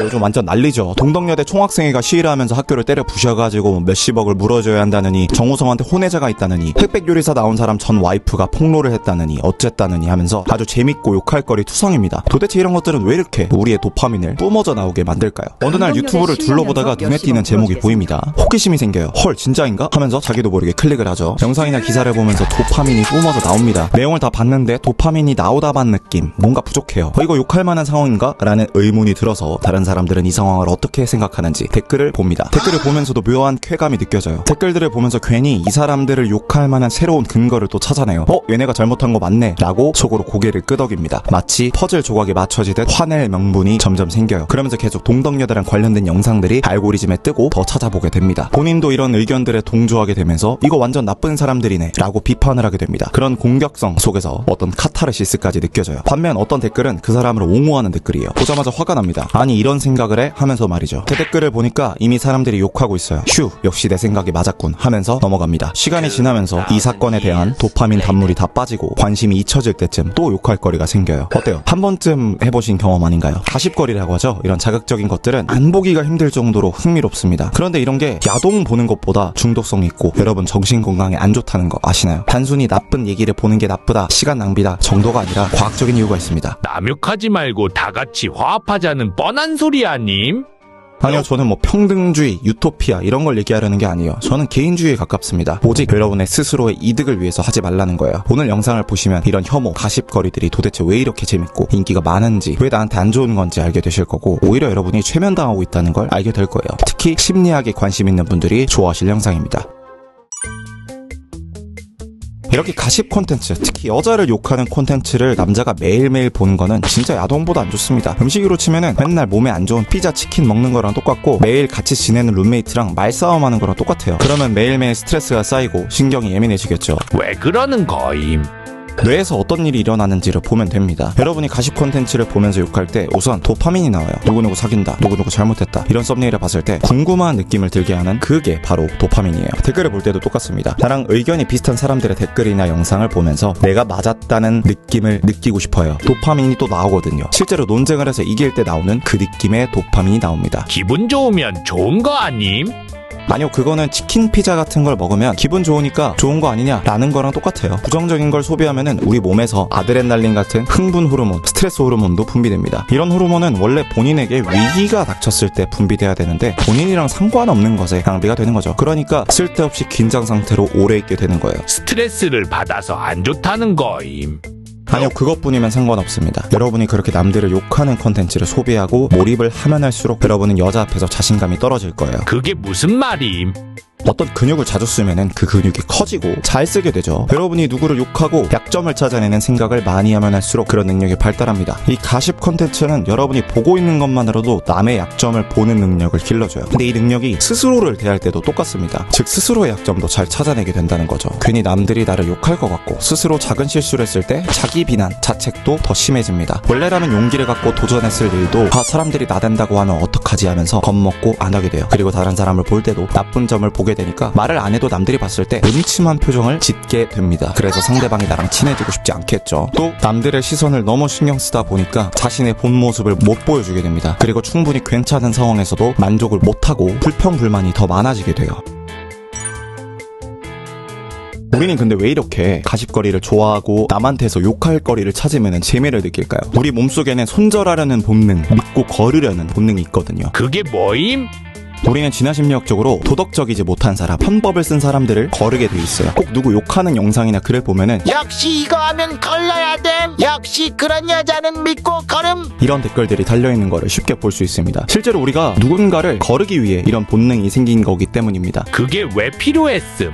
요즘 완전 난리죠. 동덕여대 총학생회가 시위를 하면서 학교를 때려 부셔가지고 몇십억을 물어줘야 한다느니, 정우성한테 혼외자가 있다느니, 흑백요리사 나온 사람 전 와이프가 폭로를 했다느니, 어쨌다느니 하면서 아주 재밌고 욕할 거리 투성입니다. 도대체 이런 것들은 왜 이렇게 우리의 도파민을 뿜어져 나오게 만들까요? 어느 날 유튜브를 둘러보다가 눈에 띄는 제목이 보입니다. 호기심이 생겨요. 헐 진짜인가? 하면서 자기도 모르게 클릭을 하죠. 영상이나 기사를 보면서 도파민이 뿜어져 나옵니다. 내용을 다 봤는데 도파민이 나오다 반 느낌, 뭔가 부족해요. 이거 욕할 만한 상황인가? 라는 의문이 들어서 다른 사람들은 이 상황을 어떻게 생각하는지 댓글을 봅니다. 댓글을 보면서도 묘한 쾌감이 느껴져요. 댓글들을 보면서 괜히 이 사람들을 욕할 만한 새로운 근거를 또 찾아내요. 얘네가 잘못한 거 맞네 라고 속으로 고개를 끄덕입니다. 마치 퍼즐 조각에 맞춰지듯 화낼 명분이 점점 생겨요. 그러면서 계속 동덕여대랑 관련된 영상들이 알고리즘에 뜨고 더 찾아보게 됩니다. 본인도 이런 의견들에 동조하게 되면서 이거 완전 나쁜 사람들이네 라고 비판을 하게 됩니다. 그런 공격성 속에서 어떤 카타르시스까지 느껴져요. 반면 어떤 댓글은 그 사람을 옹호하는 댓글이에요. 보자마자 화가 납니다. 아니 이런 생각을 해? 하면서 말이죠. 제 댓글을 보니까 이미 사람들이 욕하고 있어요. 휴, 역시 내 생각이 맞았군 하면서 넘어갑니다. 시간이 지나면서 이 사건에 대한 도파민 단물이 다 빠지고 관심이 잊혀질 때쯤 또 욕할 거리가 생겨요. 어때요? 한 번쯤 해보신 경험 아닌가요? 가십거리라고 하죠. 이런 자극적인 것들은 안 보기가 힘들 정도로 흥미롭습니다. 그런데 이런 게 야동 보는 것보다 중독성이 있고 여러분 정신건강에 안 좋다는 거 아시나요? 단순히 나쁜 얘기를 보는 게 나쁘다, 시간 낭비다 정도가 아니라 과학적인 이유가 있습니다. 남욕하지 말고 다 같이 화합하자는 뻔한 소리 아님? 아니요, 저는 뭐 평등주의, 유토피아 이런 걸 얘기하려는 게 아니에요. 저는 개인주의에 가깝습니다. 오직 여러분의 스스로의 이득을 위해서 하지 말라는 거예요. 오늘 영상을 보시면 이런 혐오, 가십거리들이 도대체 왜 이렇게 재밌고 인기가 많은지, 왜 나한테 안 좋은 건지 알게 되실 거고, 오히려 여러분이 최면당하고 있다는 걸 알게 될 거예요. 특히 심리학에 관심 있는 분들이 좋아하실 영상입니다. 이렇게 가십 콘텐츠, 특히 여자를 욕하는 콘텐츠를 남자가 매일매일 보는 거는 진짜 야동보다 안 좋습니다. 음식으로 치면은 맨날 몸에 안 좋은 피자, 치킨 먹는 거랑 똑같고 매일 같이 지내는 룸메이트랑 말싸움하는 거랑 똑같아요. 그러면 매일매일 스트레스가 쌓이고 신경이 예민해지겠죠. 왜 그러는 거임? 뇌에서 어떤 일이 일어나는지를 보면 됩니다. 여러분이 가십 콘텐츠를 보면서 욕할 때 우선 도파민이 나와요. 누구누구 사귄다, 누구누구 잘못했다, 이런 썸네일을 봤을 때 궁금한 느낌을 들게 하는 그게 바로 도파민이에요. 댓글을 볼 때도 똑같습니다. 나랑 의견이 비슷한 사람들의 댓글이나 영상을 보면서 내가 맞았다는 느낌을 느끼고 싶어요. 도파민이 또 나오거든요. 실제로 논쟁을 해서 이길 때 나오는 그 느낌의 도파민이 나옵니다. 기분 좋으면 좋은 거 아님? 아니요, 그거는 치킨 피자 같은 걸 먹으면 기분 좋으니까 좋은 거 아니냐 라는 거랑 똑같아요. 부정적인 걸 소비하면은 우리 몸에서 아드레날린 같은 흥분 호르몬, 스트레스 호르몬도 분비됩니다. 이런 호르몬은 원래 본인에게 위기가 닥쳤을 때 분비돼야 되는데 본인이랑 상관없는 것에 낭비가 되는 거죠. 그러니까 쓸데없이 긴장 상태로 오래 있게 되는 거예요. 스트레스를 받아서 안 좋다는 거임. 아니요, 그것뿐이면 상관없습니다. 여러분이 그렇게 남들을 욕하는 콘텐츠를 소비하고 몰입을 하면 할수록 여러분은 여자 앞에서 자신감이 떨어질 거예요. 그게 무슨 말임? 어떤 근육을 자주 쓰면은 그 근육이 커지고 잘 쓰게 되죠. 여러분이 누구를 욕하고 약점을 찾아내는 생각을 많이 하면 할수록 그런 능력이 발달합니다. 이 가십 콘텐츠는 여러분이 보고 있는 것만으로도 남의 약점을 보는 능력을 길러줘요. 근데 이 능력이 스스로를 대할 때도 똑같습니다. 즉 스스로의 약점도 잘 찾아내게 된다는 거죠. 괜히 남들이 나를 욕할 것 같고 스스로 작은 실수를 했을 때 자기 비난, 자책도 더 심해집니다. 원래라면 용기를 갖고 도전했을 일도 사람들이 나댄다고 하면 어떡하지 하면서 겁먹고 안 하게 돼요. 그리고 다른 사람을 볼 때도 나쁜 점을 보게 되니까 말을 안 해도 남들이 봤을 때 음침한 표정을 짓게 됩니다. 그래서 상대방이 나랑 친해지고 싶지 않겠죠. 또 남들의 시선을 너무 신경 쓰다 보니까 자신의 본 모습을 못 보여주게 됩니다. 그리고 충분히 괜찮은 상황에서도 만족을 못하고 불평불만이 더 많아지게 돼요. 우리는 근데 왜 이렇게 가십거리를 좋아하고 남한테서 욕할 거리를 찾으면 재미를 느낄까요? 우리 몸속에는 손절하려는 본능, 믿고 거르려는 본능이 있거든요. 그게 뭐임? 우리는 진화심리학적으로 도덕적이지 못한 사람, 편법을 쓴 사람들을 거르게 돼 있어요. 꼭 누구 욕하는 영상이나 글을 보면은 역시 이거 하면 걸러야 됨. 역시 그런 여자는 믿고 걸음. 이런 댓글들이 달려있는 거를 쉽게 볼 수 있습니다. 실제로 우리가 누군가를 거르기 위해 이런 본능이 생긴 거기 때문입니다. 그게 왜 필요했음?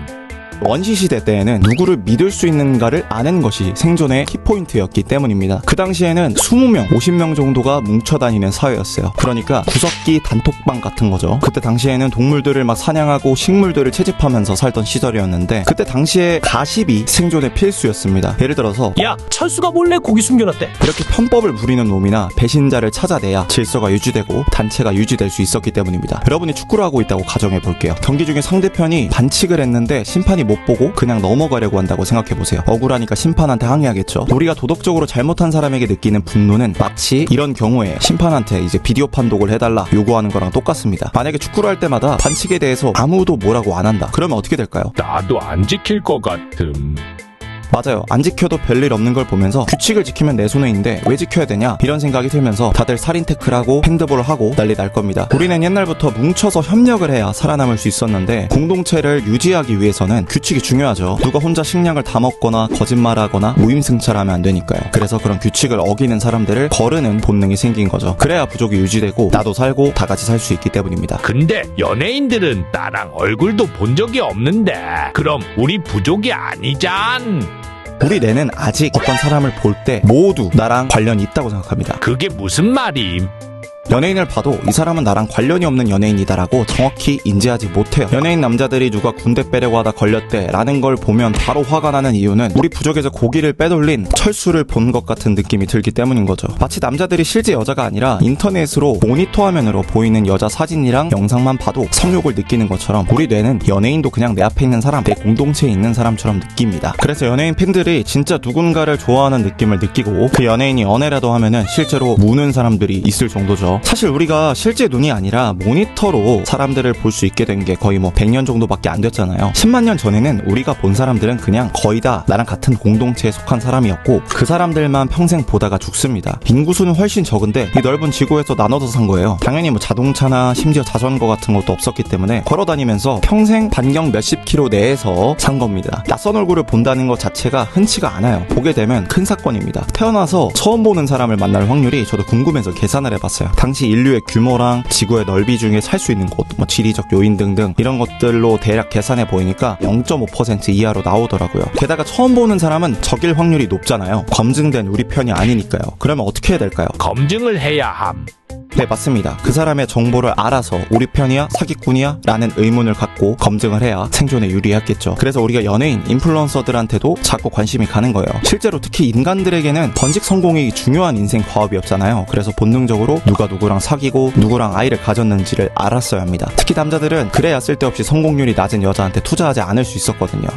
원시시대 때에는 누구를 믿을 수 있는가를 아는 것이 생존의 키포인트였기 때문입니다. 그 당시에는 20명, 50명 정도가 뭉쳐다니는 사회였어요. 그러니까 구석기 단톡방 같은 거죠. 그때 당시에는 동물들을 막 사냥하고 식물들을 채집하면서 살던 시절이었는데 그때 당시에 가십이 생존의 필수였습니다. 예를 들어서 야, 철수가 몰래 고기 숨겨놨대. 이렇게 편법을 부리는 놈이나 배신자를 찾아내야 질서가 유지되고 단체가 유지될 수 있었기 때문입니다. 여러분이 축구를 하고 있다고 가정해 볼게요. 경기 중에 상대편이 반칙을 했는데 심판이 못 보고 그냥 넘어가려고 한다고 생각해보세요. 억울하니까 심판한테 항의하겠죠. 우리가 도덕적으로 잘못한 사람에게 느끼는 분노는 마치 이런 경우에 심판한테 이제 비디오 판독을 해달라 요구하는 거랑 똑같습니다. 만약에 축구를 할 때마다 반칙에 대해서 아무도 뭐라고 안 한다. 그러면 어떻게 될까요? 나도 안 지킬 것 같음. 맞아요. 안 지켜도 별일 없는 걸 보면서 규칙을 지키면 내 손에 있는데 왜 지켜야 되냐 이런 생각이 들면서 다들 살인 태클하고 핸드볼을 하고 난리 날 겁니다. 우리는 옛날부터 뭉쳐서 협력을 해야 살아남을 수 있었는데 공동체를 유지하기 위해서는 규칙이 중요하죠. 누가 혼자 식량을 다 먹거나 거짓말하거나 무임승차하면 안 되니까요. 그래서 그런 규칙을 어기는 사람들을 거르는 본능이 생긴 거죠. 그래야 부족이 유지되고 나도 살고 다 같이 살 수 있기 때문입니다. 근데 연예인들은 나랑 얼굴도 본 적이 없는데 그럼 우리 부족이 아니잖. 우리 뇌는 아직 어떤 사람을 볼 때 모두 나랑 관련이 있다고 생각합니다. 그게 무슨 말임? 연예인을 봐도 이 사람은 나랑 관련이 없는 연예인이다라고 정확히 인지하지 못해요. 연예인 남자들이 누가 군대 빼려고 하다 걸렸대 라는 걸 보면 바로 화가 나는 이유는 우리 부족에서 고기를 빼돌린 철수를 본 것 같은 느낌이 들기 때문인 거죠. 마치 남자들이 실제 여자가 아니라 인터넷으로 모니터 화면으로 보이는 여자 사진이랑 영상만 봐도 성욕을 느끼는 것처럼 우리 뇌는 연예인도 그냥 내 앞에 있는 사람, 내 공동체에 있는 사람처럼 느낍니다. 그래서 연예인 팬들이 진짜 누군가를 좋아하는 느낌을 느끼고 그 연예인이 연애라도 하면은 실제로 무는 사람들이 있을 정도죠. 사실 우리가 실제 눈이 아니라 모니터로 사람들을 볼 수 있게 된 게 거의 100년 정도밖에 안 됐잖아요. 10만 년 전에는 우리가 본 사람들은 그냥 거의 다 나랑 같은 공동체에 속한 사람이었고 그 사람들만 평생 보다가 죽습니다. 인구수는 훨씬 적은데 이 넓은 지구에서 나눠서 산 거예요. 당연히 자동차나 심지어 자전거 같은 것도 없었기 때문에 걸어다니면서 평생 반경 몇십 킬로 내에서 산 겁니다. 낯선 얼굴을 본다는 것 자체가 흔치가 않아요. 보게 되면 큰 사건입니다. 태어나서 처음 보는 사람을 만날 확률이 저도 궁금해서 계산을 해봤어요. 당시 인류의 규모랑 지구의 넓이 중에 살 수 있는 곳, 지리적 요인 등등 이런 것들로 대략 계산해 보이니까 0.5% 이하로 나오더라고요. 게다가 처음 보는 사람은 적일 확률이 높잖아요. 검증된 우리 편이 아니니까요. 그러면 어떻게 해야 될까요? 검증을 해야 함. 네, 맞습니다. 그 사람의 정보를 알아서 우리 편이야? 사기꾼이야? 라는 의문을 갖고 검증을 해야 생존에 유리했겠죠. 그래서 우리가 연예인, 인플루언서들한테도 자꾸 관심이 가는 거예요. 실제로 특히 인간들에게는 번직 성공이 중요한 인생 과업이었잖아요. 그래서 본능적으로 누가 누구랑 사귀고 누구랑 아이를 가졌는지를 알았어야 합니다. 특히 남자들은 그래야 쓸데없이 성공률이 낮은 여자한테 투자하지 않을 수 있었거든요.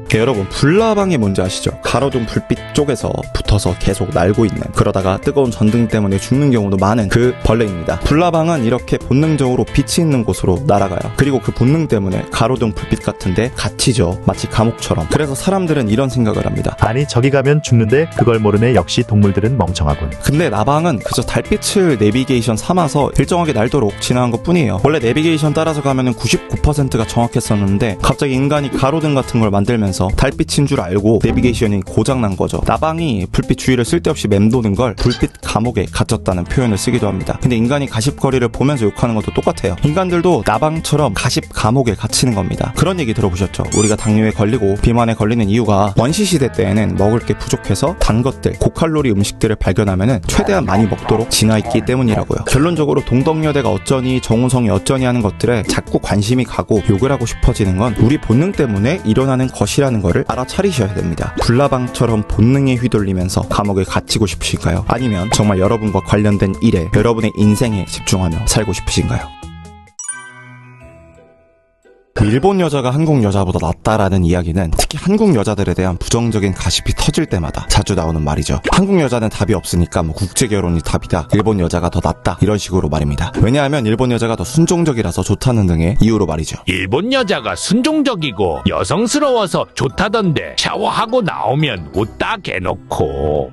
네, 여러분 불나방이 뭔지 아시죠? 가로등 불빛 쪽에서 붙어서 계속 날고 있는, 그러다가 뜨거운 전등 때문에 죽는 경우도 많은 그 벌레입니다. 불나방은 이렇게 본능적으로 빛이 있는 곳으로 날아가요. 그리고 그 본능 때문에 가로등 불빛 같은데 갇히죠. 마치 감옥처럼. 그래서 사람들은 이런 생각을 합니다. 아니 저기 가면 죽는데 그걸 모르네. 역시 동물들은 멍청하군. 근데 나방은 그저 달빛을 내비게이션 삼아서 일정하게 날도록 진화한 것 뿐이에요. 원래 내비게이션 따라서 가면은 99%가 정확했었는데 갑자기 인간이 가로등 같은 걸 만들면서 달빛인 줄 알고 내비게이션이 고장난 거죠. 나방이 불빛 주위를 쓸데없이 맴도는 걸 불빛 감옥에 갇혔다는 표현을 쓰기도 합니다. 근데 인간이 가십거리를 보면서 욕하는 것도 똑같아요. 인간들도 나방처럼 가십 감옥에 갇히는 겁니다. 그런 얘기 들어보셨죠? 우리가 당뇨에 걸리고 비만에 걸리는 이유가 원시시대 때에는 먹을 게 부족해서 단 것들, 고칼로리 음식들을 발견하면은 최대한 많이 먹도록 진화했기 때문이라고요. 결론적으로 동덕여대가 어쩌니 정우성이 어쩌니 하는 것들에 자꾸 관심이 가고 욕을 하고 싶어지는 건 우리 본능 때문에 일어나는 것이라는 거를 알아차리셔야 됩니다. 불나방처럼 본능에 휘둘리면서 감옥에 갇히고 싶으신가요? 아니면 정말 여러분과 관련된 일에, 여러분의 인생에 집중하며 살고 싶으신가요? 일본 여자가 한국 여자보다 낫다라는 이야기는 특히 한국 여자들에 대한 부정적인 가십이 터질 때마다 자주 나오는 말이죠. 한국 여자는 답이 없으니까 국제 결혼이 답이다. 일본 여자가 더 낫다. 이런 식으로 말입니다. 왜냐하면 일본 여자가 더 순종적이라서 좋다는 등의 이유로 말이죠. 일본 여자가 순종적이고 여성스러워서 좋다던데 샤워하고 나오면 옷 다 개놓고.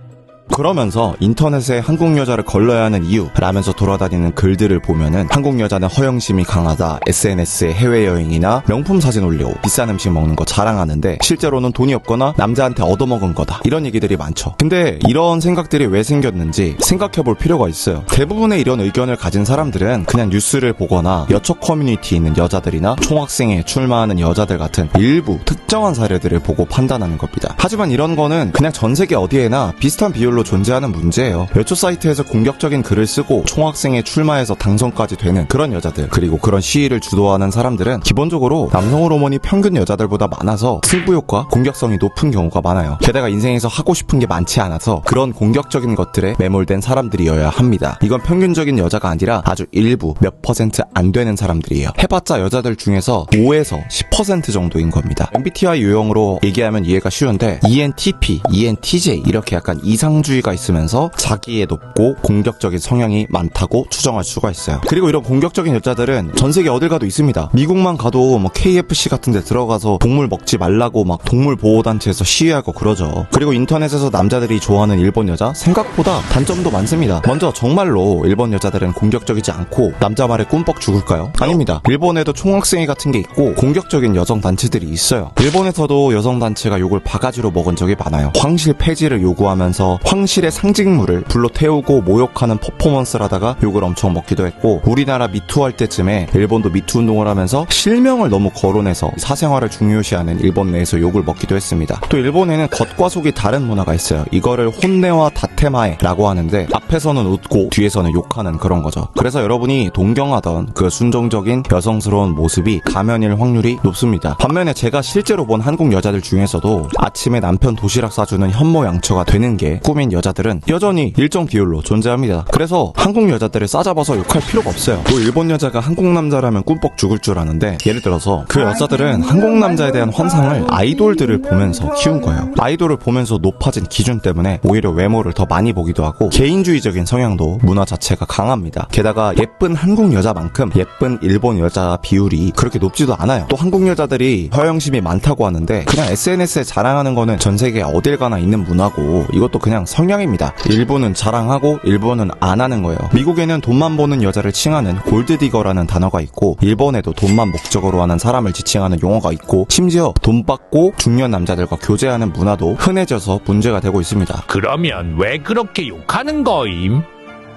그러면서 인터넷에 한국 여자를 걸러야 하는 이유라면서 돌아다니는 글들을 보면은 한국 여자는 허영심이 강하다, SNS에 해외여행이나 명품 사진 올리고 비싼 음식 먹는 거 자랑하는데 실제로는 돈이 없거나 남자한테 얻어먹은 거다, 이런 얘기들이 많죠. 근데 이런 생각들이 왜 생겼는지 생각해볼 필요가 있어요. 대부분의 이런 의견을 가진 사람들은 그냥 뉴스를 보거나 여초 커뮤니티에 있는 여자들이나 총학생회에 출마하는 여자들 같은 일부 특정한 사례들을 보고 판단하는 겁니다. 하지만 이런 거는 그냥 전 세계 어디에나 비슷한 비율로 여자들로 존재하는 문제예요. 여초 사이트에서 공격적인 글을 쓰고 총학생회 출마해서 당선까지 되는 그런 여자들, 그리고 그런 시위를 주도하는 사람들은 기본적으로 남성 호르몬이 평균 여자들보다 많아서 승부욕과 공격성이 높은 경우가 많아요. 게다가 인생에서 하고 싶은 게 많지 않아서 그런 공격적인 것들에 매몰된 사람들이어야 합니다. 이건 평균적인 여자가 아니라 아주 일부 몇 퍼센트 안 되는 사람들이에요. 해봤자 여자들 중에서 5에서 10% 정도인 겁니다. MBTI 유형으로 얘기하면 이해가 쉬운데 ENTP, ENTJ 이렇게 약간 이상주의가 있으면서 자기애 높고 공격적인 성향이 많다고 추정할 수가 있어요. 그리고 이런 공격적인 여자들은 전 세계 어딜 가도 있습니다. 미국만 가도 뭐 KFC 같은 데 들어가서 동물 먹지 말라고 막 동물 보호단체에서 시위하고 그러죠. 그리고 인터넷에서 남자들이 좋아하는 일본 여자 생각보다 단점도 많습니다. 먼저 정말로 일본 여자들은 공격적이지 않고 남자 말에 꿈뻑 죽을까요? 아닙니다. 일본에도 총학생회 같은 게 있고 공격적인 여성 단체들이 있어요. 일본에서도 여성 단체가 욕을 바가지로 먹은 적이 많아요. 황실 폐지를 요구하면서 황실의 상징물을 불로 태우고 모욕하는 퍼포먼스를 하다가 욕을 엄청 먹기도 했고, 우리나라 미투 할 때쯤에 일본도 미투 운동을 하면서 실명을 너무 거론해서 사생활을 중요시하는 일본 내에서 욕을 먹기도 했습니다. 또 일본에는 겉과 속이 다른 문화가 있어요. 이거를 혼내와 다테마에라고 하는데 앞에서는 웃고 뒤에서는 욕하는 그런 거죠. 그래서 여러분이 동경하던 그 순종적인 여성스러운 모습이 가면일 확률이 높습니다. 반면에 제가 실제로 본 한국 여자들 중에서도 아침에 남편 도시락 싸주는 현모양처가 되는 게 꿈인 여자들은 여전히 일정 비율로 존재합니다. 그래서 한국 여자들을 싸잡아서 욕할 필요가 없어요. 또 일본 여자가 한국 남자라면 꿈뻑 죽을 줄 아는데, 예를 들어서 그 여자들은 한국 남자에 대한 환상을 아이돌들을 보면서 키운 거예요. 아이돌을 보면서 높아진 기준 때문에 오히려 외모를 더 많이 보기도 하고 개인주의적인 성향도 문화 자체가 강합니다. 게다가 예쁜 한국 여자만큼 예쁜 일본 여자 비율이 그렇게 높지도 않아요. 또 한국 여자들이 허영심이 많다고 하는데 그냥 SNS에 자랑하는 거는 전 세계 어딜 가나 있는 문화고, 이것도 그냥 성향입니다. 일본은 자랑하고 일본은 안 하는 거예요. 미국에는 돈만 버는 여자를 칭하는 골드디거라는 단어가 있고, 일본에도 돈만 목적으로 하는 사람을 지칭하는 용어가 있고, 심지어 돈 받고 중년 남자들과 교제하는 문화도 흔해져서 문제가 되고 있습니다. 그러면 왜 그렇게 욕하는 거임?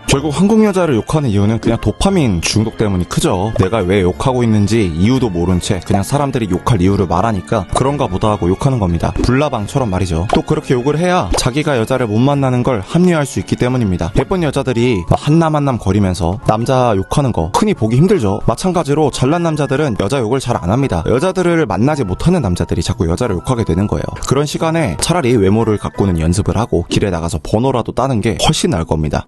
결국 한국 여자를 욕하는 이유는 그냥 도파민 중독 때문이 크죠. 내가 왜 욕하고 있는지 이유도 모른 채 그냥 사람들이 욕할 이유를 말하니까 그런가 보다 하고 욕하는 겁니다. 불나방처럼 말이죠. 또 그렇게 욕을 해야 자기가 여자를 못 만나는 걸 합리화할 수 있기 때문입니다. 예쁜 여자들이 한남 거리면서 남자 욕하는 거 흔히 보기 힘들죠. 마찬가지로 잘난 남자들은 여자 욕을 잘 안 합니다. 여자들을 만나지 못하는 남자들이 자꾸 여자를 욕하게 되는 거예요. 그런 시간에 차라리 외모를 가꾸는 연습을 하고 길에 나가서 번호라도 따는 게 훨씬 나을 겁니다.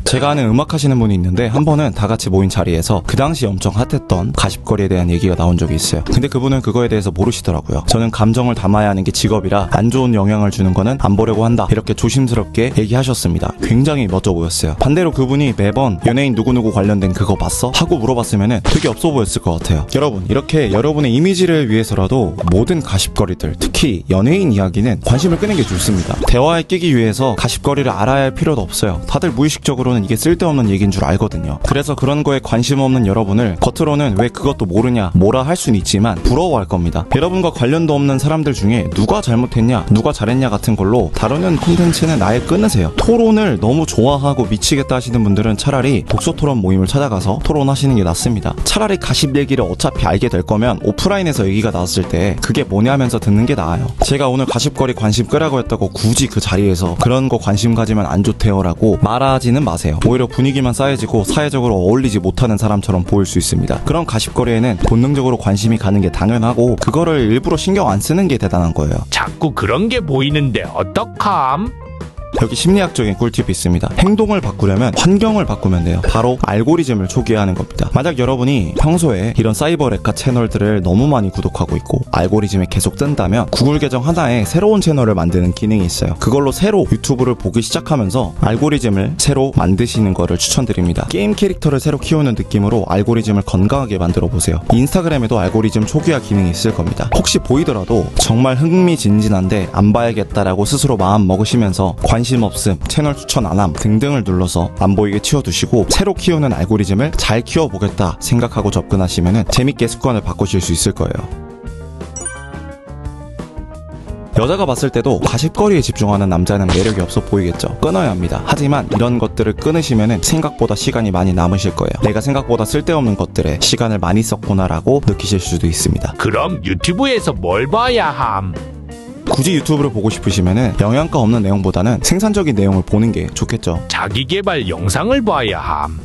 제가 아는 음악 하시는 분이 있는데 한 번은 다 같이 모인 자리에서 그 당시 엄청 핫했던 가십거리에 대한 얘기가 나온 적이 있어요. 근데 그분은 그거에 대해서 모르시더라고요. 저는 감정을 담아야 하는 게 직업이라 안 좋은 영향을 주는 거는 안 보려고 한다, 이렇게 조심스럽게 얘기하셨습니다. 굉장히 멋져 보였어요. 반대로 그분이 매번 연예인 누구누구 관련된 그거 봤어? 하고 물어봤으면 되게 없어 보였을 것 같아요. 여러분, 이렇게 여러분의 이미지를 위해서라도 모든 가십거리들, 특히 연예인 이야기는 관심을 끄는 게 좋습니다. 대화에 끼기 위해서 가십거리를 알아야 할 필요도 없어요. 다들 무의식적으로는 이게 쓸데없는 얘기인 줄 알거든요. 그래서 그런 거에 관심 없는 여러분을 겉으로는 왜 그것도 모르냐 뭐라 할 수는 있지만 부러워할 겁니다. 여러분과 관련도 없는 사람들 중에 누가 잘못했냐 누가 잘했냐 같은 걸로 다루는 콘텐츠는 아예 끊으세요. 토론을 너무 좋아하고 미치겠다 하시는 분들은 차라리 독서토론 모임을 찾아가서 토론하시는 게 낫습니다. 차라리 가십 얘기를 어차피 알게 될 거면 오프라인에서 얘기가 나왔을 때 그게 뭐냐면서 듣는 게 나아요. 제가 오늘 가십거리 관심 끄라고 했다고 굳이 그 자리에서 그런 거 관심 가지면 안 좋대요 라고 말하지는 마세요. 오히려 분위기만 싸해지고 사회적으로 어울리지 못하는 사람처럼 보일 수 있습니다. 그런 가십거리에는 본능적으로 관심이 가는 게 당연하고 그거를 일부러 신경 안 쓰는 게 대단한 거예요. 자꾸 그런 게 보이는데 어떡함? 여기 심리학적인 꿀팁이 있습니다. 행동을 바꾸려면 환경을 바꾸면 돼요. 바로 알고리즘을 초기화하는 겁니다. 만약 여러분이 평소에 이런 사이버 레카 채널들을 너무 많이 구독하고 있고 알고리즘에 계속 뜬다면 구글 계정 하나에 새로운 채널을 만드는 기능이 있어요. 그걸로 새로 유튜브를 보기 시작하면서 알고리즘을 새로 만드시는 거를 추천드립니다. 게임 캐릭터를 새로 키우는 느낌으로 알고리즘을 건강하게 만들어 보세요. 인스타그램에도 알고리즘 초기화 기능이 있을 겁니다. 혹시 보이더라도 정말 흥미진진한데 안 봐야겠다라고 스스로 마음 먹으시면서 관심 없음, 채널 추천 안함 등등을 눌러서 안 보이게 치워두시고 새로 키우는 알고리즘을 잘 키워보겠다 생각하고 접근하시면 재밌게 습관을 바꾸실 수 있을 거예요. 여자가 봤을 때도 가십거리에 집중하는 남자는 매력이 없어 보이겠죠. 끊어야 합니다. 하지만 이런 것들을 끊으시면 생각보다 시간이 많이 남으실 거예요. 내가 생각보다 쓸데없는 것들에 시간을 많이 썼구나라고 느끼실 수도 있습니다. 그럼 유튜브에서 뭘 봐야 함? 굳이 유튜브를 보고 싶으시면은 영양가 없는 내용보다는 생산적인 내용을 보는 게 좋겠죠. 자기계발 영상을 봐야 함.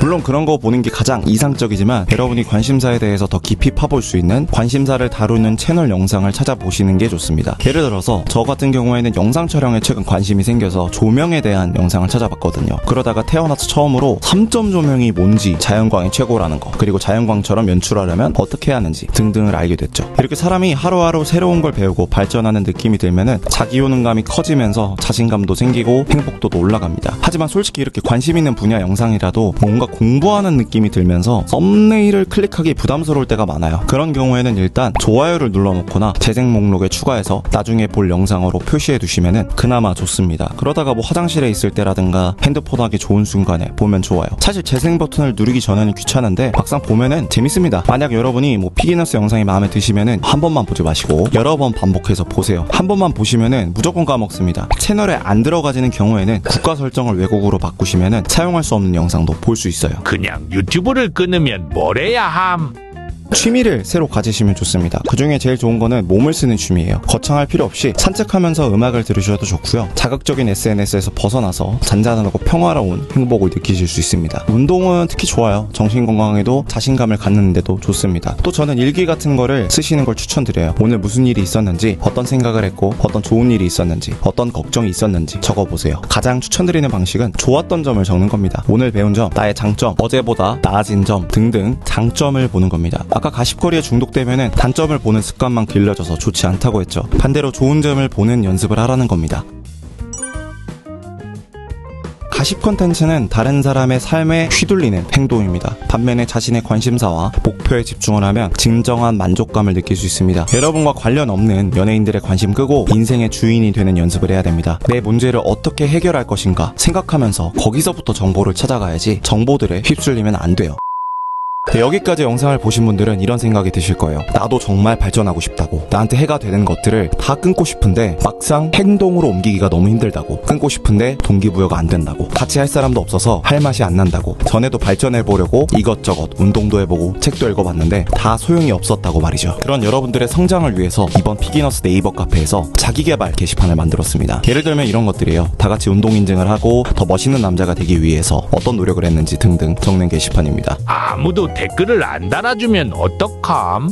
물론 그런 거 보는 게 가장 이상적이지만 여러분이 관심사에 대해서 더 깊이 파볼 수 있는 관심사를 다루는 채널 영상을 찾아보시는 게 좋습니다. 예를 들어서 저 같은 경우에는 영상 촬영에 최근 관심이 생겨서 조명에 대한 영상을 찾아봤거든요. 그러다가 태어나서 처음으로 3점 조명이 뭔지, 자연광이 최고라는 거, 그리고 자연광처럼 연출하려면 어떻게 해야 하는지 등등을 알게 됐죠. 이렇게 사람이 하루하루 새로운 걸 배우고 발전하는 느낌이 들면은 자기 효능감이 커지면서 자신감도 생기고 행복도도 올라갑니다. 하지만 솔직히 이렇게 관심 있는 분야 영상이라도 뭔가 공부하는 느낌이 들면서 썸네일을 클릭하기 부담스러울 때가 많아요. 그런 경우에는 일단 좋아요를 눌러놓거나 재생 목록에 추가해서 나중에 볼 영상으로 표시해 두시면은 그나마 좋습니다. 그러다가 뭐 화장실에 있을 때라든가 핸드폰 하기 좋은 순간에 보면 좋아요. 사실 재생 버튼을 누르기 전에는 귀찮은데 막상 보면은 재밌습니다. 만약 여러분이 뭐 피기너스 영상이 마음에 드시면은 한 번만 보지 마시고 여러 번 반복해서 보세요. 한 번만 보시면은 무조건 까먹습니다. 채널에 안 들어가지는 경우에는 국가 설정을 외국어로 바꾸시면은 사용할 수 없는 영상도 볼 수 있어요. 그냥 유튜브를 끊으면 뭘 해야 함? 취미를 새로 가지시면 좋습니다. 그 중에 제일 좋은 거는 몸을 쓰는 취미예요. 거창할 필요 없이 산책하면서 음악을 들으셔도 좋고요. 자극적인 SNS에서 벗어나서 잔잔하고 평화로운 행복을 느끼실 수 있습니다. 운동은 특히 좋아요. 정신 건강에도 자신감을 갖는데도 좋습니다. 또 저는 일기 같은 거를 쓰시는 걸 추천드려요. 오늘 무슨 일이 있었는지, 어떤 생각을 했고, 어떤 좋은 일이 있었는지, 어떤 걱정이 있었는지 적어보세요. 가장 추천드리는 방식은 좋았던 점을 적는 겁니다. 오늘 배운 점, 나의 장점, 어제보다 나아진 점 등등 장점을 보는 겁니다. 아까 가십거리에 중독되면은 단점을 보는 습관만 길러져서 좋지 않다고 했죠. 반대로 좋은 점을 보는 연습을 하라는 겁니다. 가십 콘텐츠는 다른 사람의 삶에 휘둘리는 행동입니다. 반면에 자신의 관심사와 목표에 집중을 하면 진정한 만족감을 느낄 수 있습니다. 여러분과 관련 없는 연예인들의 관심 끄고 인생의 주인이 되는 연습을 해야 됩니다. 내 문제를 어떻게 해결할 것인가 생각하면서 거기서부터 정보를 찾아가야지 정보들에 휩쓸리면 안 돼요. 여기까지 영상을 보신 분들은 이런 생각이 드실 거예요. 나도 정말 발전하고 싶다고, 나한테 해가 되는 것들을 다 끊고 싶은데 막상 행동으로 옮기기가 너무 힘들다고, 끊고 싶은데 동기부여가 안 된다고, 같이 할 사람도 없어서 할 맛이 안 난다고, 전에도 발전해보려고 이것저것 운동도 해보고 책도 읽어봤는데 다 소용이 없었다고 말이죠. 그런 여러분들의 성장을 위해서 이번 피기너스 네이버 카페에서 자기개발 게시판을 만들었습니다. 예를 들면 이런 것들이에요. 다같이 운동 인증을 하고 더 멋있는 남자가 되기 위해서 어떤 노력을 했는지 등등 적는 게시판입니다. 아무도 댓글을 안 달아주면 어떡함?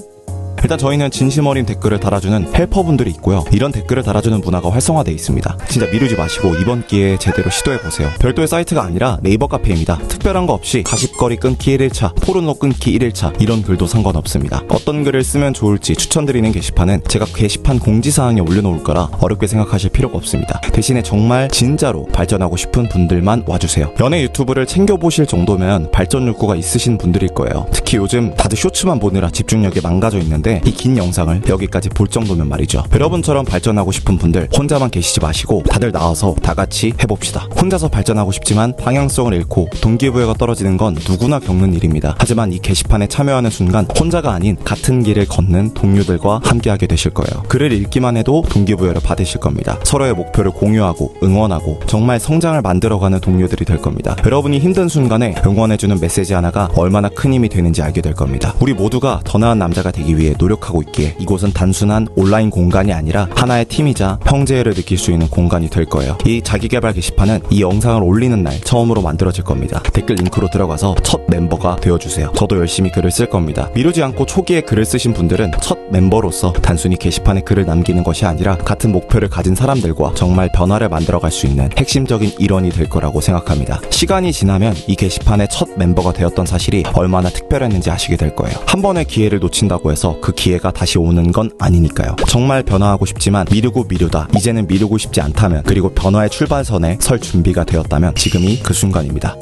일단 저희는 진심 어린 댓글을 달아주는 헬퍼분들이 있고요. 이런 댓글을 달아주는 문화가 활성화되어 있습니다. 진짜 미루지 마시고 이번 기회에 제대로 시도해보세요. 별도의 사이트가 아니라 네이버 카페입니다. 특별한 거 없이 가십거리 끊기 1일차, 포르노 끊기 1일차 이런 글도 상관없습니다. 어떤 글을 쓰면 좋을지 추천드리는 게시판은 제가 게시판 공지사항에 올려놓을 거라 어렵게 생각하실 필요가 없습니다. 대신에 정말 진짜로 발전하고 싶은 분들만 와주세요. 연애 유튜브를 챙겨보실 정도면 발전 욕구가 있으신 분들일 거예요. 특히 요즘 다들 쇼츠만 보느라 집중력이 망가져 있는데 이 긴 영상을 여기까지 볼 정도면 말이죠. 여러분처럼 발전하고 싶은 분들 혼자만 계시지 마시고 다들 나와서 다 같이 해봅시다. 혼자서 발전하고 싶지만 방향성을 잃고 동기부여가 떨어지는 건 누구나 겪는 일입니다. 하지만 이 게시판에 참여하는 순간 혼자가 아닌 같은 길을 걷는 동료들과 함께하게 되실 거예요. 글을 읽기만 해도 동기부여를 받으실 겁니다. 서로의 목표를 공유하고 응원하고 정말 성장을 만들어가는 동료들이 될 겁니다. 여러분이 힘든 순간에 응원해주는 메시지 하나가 얼마나 큰 힘이 되는지 알게 될 겁니다. 우리 모두가 더 나은 남자가 되기 위해 노력하고 있기에 이곳은 단순한 온라인 공간이 아니라 하나의 팀이자 형제를 느낄 수 있는 공간이 될 거예요. 이 자기개발 게시판은 이 영상을 올리는 날 처음으로 만들어질 겁니다. 댓글 링크로 들어가서 첫 멤버가 되어주세요. 저도 열심히 글을 쓸 겁니다. 미루지 않고 초기에 글을 쓰신 분들은 첫 멤버로서 단순히 게시판에 글을 남기는 것이 아니라 같은 목표를 가진 사람들과 정말 변화를 만들어갈 수 있는 핵심적인 일원이 될 거라고 생각합니다. 시간이 지나면 이 게시판의 첫 멤버가 되었던 사실이 얼마나 특별했는지 아시게 될 거예요. 한 번의 기회를 놓친다고 해서 그 기회가 다시 오는 건 아니니까요. 정말 변화하고 싶지만 미루고 미루다 이제는 미루고 싶지 않다면, 그리고 변화의 출발선에 설 준비가 되었다면 지금이 그 순간입니다.